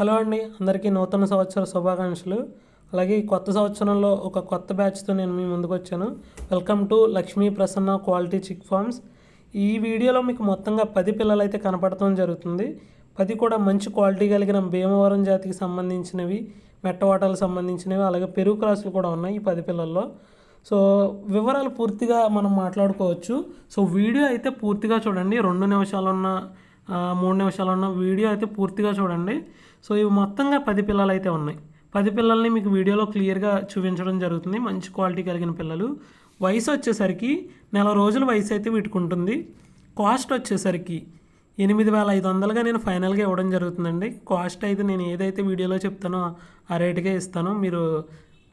Hello అండి, అందరికీ నూతన సంవత్సర శుభాకాంక్షలు. అలాగే ఈ కొత్త సంవత్సరంలో ఒక కొత్త బ్యాచ్తో నేను మీ ముందుకు వచ్చాను. Welcome to Lakshmi Prasanna quality chick farms. ఈ వీడియోలో మీకు మొత్తంగా 10 పిల్లలు అయితే కనపడటం జరుగుతుంది. 10 కూడా మంచి క్వాలిటీ కలిగిన భీమవరం జాతికి సంబంధించినవి, మెట్టవాటాలకు సంబంధించినవి, అలాగే పెరుగు క్రాసులు కూడా ఉన్నాయి ఈ 10 పిల్లల్లో. సో వివరాలు పూర్తిగా మనం మాట్లాడుకోవచ్చు. సో వీడియో అయితే పూర్తిగా చూడండి. 2 నిమిషాలున్న 3 నిమిషాలున్న వీడియో అయితే పూర్తిగా చూడండి. సో ఇవి మొత్తంగా 10 పిల్లలు అయితే ఉన్నాయి. 10 పిల్లల్ని మీకు వీడియోలో క్లియర్గా చూపించడం జరుగుతుంది. మంచి క్వాలిటీ కలిగిన పిల్లలు. వయసు వచ్చేసరికి నెల రోజుల వయసు అయితే వీటికి ఉంటుంది. కాస్ట్ వచ్చేసరికి 8,500గా నేను ఫైనల్గా ఇవ్వడం జరుగుతుందండి. కాస్ట్ అయితే నేను ఏదైతే వీడియోలో చెప్తానో ఆ రేటుకే ఇస్తాను. మీరు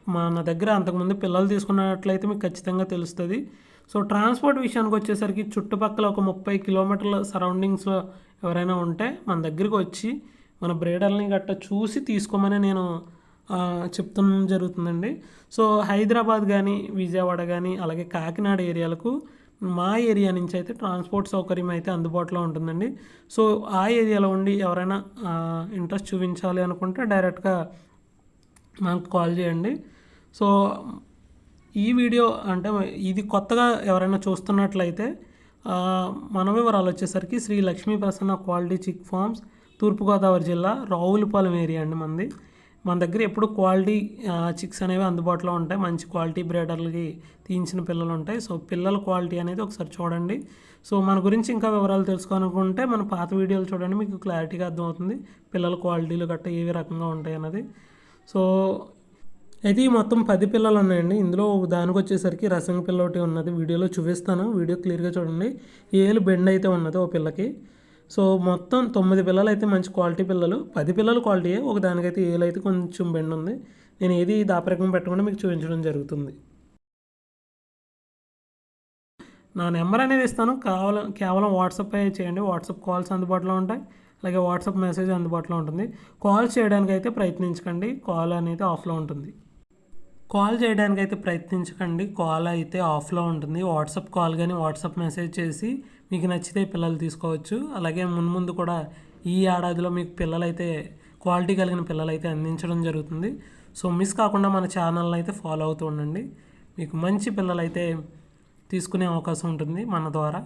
మన దగ్గర అంతకుముందు పిల్లలు తీసుకున్నట్లయితే మీకు ఖచ్చితంగా తెలుస్తుంది. సో ట్రాన్స్పోర్ట్ విషయానికి వచ్చేసరికి చుట్టుపక్కల ఒక 30 కిలోమీటర్ల సరౌండింగ్స్లో ఎవరైనా ఉంటే మన దగ్గరికి వచ్చి మన బ్రీడర్ని గట్ట చూసి తీసుకోమని నేను చెప్తాం జరుగుతుందండి. సో హైదరాబాద్ కానీ, విజయవాడ కానీ, అలాగే కాకినాడ ఏరియాలకు మా ఏరియా నుంచి అయితే ట్రాన్స్పోర్ట్ సౌకర్యం అయితే అందుబాటులో ఉంటుందండి. సో ఆ ఏరియాలో ఉండి ఎవరైనా ఇంట్రెస్ట్ చూపించాలి అనుకుంటే డైరెక్ట్గా మాకు కాల్ చేయండి. సో ఈ వీడియో అంటే ఇది కొత్తగా ఎవరైనా చూస్తున్నట్లయితే మన వివరాలు వచ్చేసరికి Shri Lakshmi Prasanna quality chick forms, తూర్పుగోదావరి జిల్లా, రావులపాలెం ఏరియా అండి మనది. మన దగ్గర ఎప్పుడు క్వాలిటీ చిక్స్ అనేవి అందుబాటులో ఉంటాయి. మంచి క్వాలిటీ బ్రీడర్లకి తీయించిన పిల్లలు ఉంటాయి. సో పిల్లల క్వాలిటీ అనేది ఒకసారి చూడండి. సో మన గురించి ఇంకా వివరాలు తెలుసుకోవాలనుకుంటే మన పాత వీడియోలు చూడండి, మీకు క్లారిటీగా అర్థమవుతుంది పిల్లల క్వాలిటీలు గట్ట ఏవి రకంగా ఉంటాయి అన్నది. సో అయితే ఈ మొత్తం 10 పిల్లలు ఉన్నాయండి. ఇందులో దానికి వచ్చేసరికి రసంగ పిల్ల ఒకటి ఉన్నది, వీడియోలో చూపిస్తాను. వీడియో క్లియర్గా చూడండి. ఏలు బెండ్ అయితే ఉన్నది ఓ పిల్లకి. సో మొత్తం 9 పిల్లలు అయితే మంచి క్వాలిటీ పిల్లలు. 10 పిల్లలు క్వాలిటీయే, ఒక దానికైతే ఏలు అయితే కొంచెం బెండ్ ఉంది. నేను ఏది దాపరికం పెట్టకుండా మీకు చూపించడం జరుగుతుంది. నా నెంబర్ అనేది ఇస్తాను, కేవలం వాట్సాప్ చేయండి. వాట్సాప్ కాల్స్ అందుబాటులో ఉంటాయి, అలాగే వాట్సాప్ మెసేజ్ అందుబాటులో ఉంటుంది. కాల్ చేయడానికి అయితే ప్రయత్నించకండి, కాల్ అనేది ఆఫ్లో ఉంటుంది. కాల్ చేయడానికి అయితే ప్రయత్నించకండి, కాల్ అయితే ఆఫ్లో ఉంటుంది. వాట్సాప్ కాల్ కానీ వాట్సాప్ మెసేజ్ చేసి మీకు నచ్చితే పిల్లలు తీసుకోవచ్చు. అలాగే ముందు కూడా ఈ ఏడాదిలో మీకు పిల్లలైతే క్వాలిటీ కలిగిన పిల్లలైతే అందించడం జరుగుతుంది. సో మిస్ కాకుండా మన ఛానల్ని అయితే ఫాలో అవుతూ ఉండండి. మీకు మంచి పిల్లలైతే తీసుకునే అవకాశం ఉంటుంది మన ద్వారా.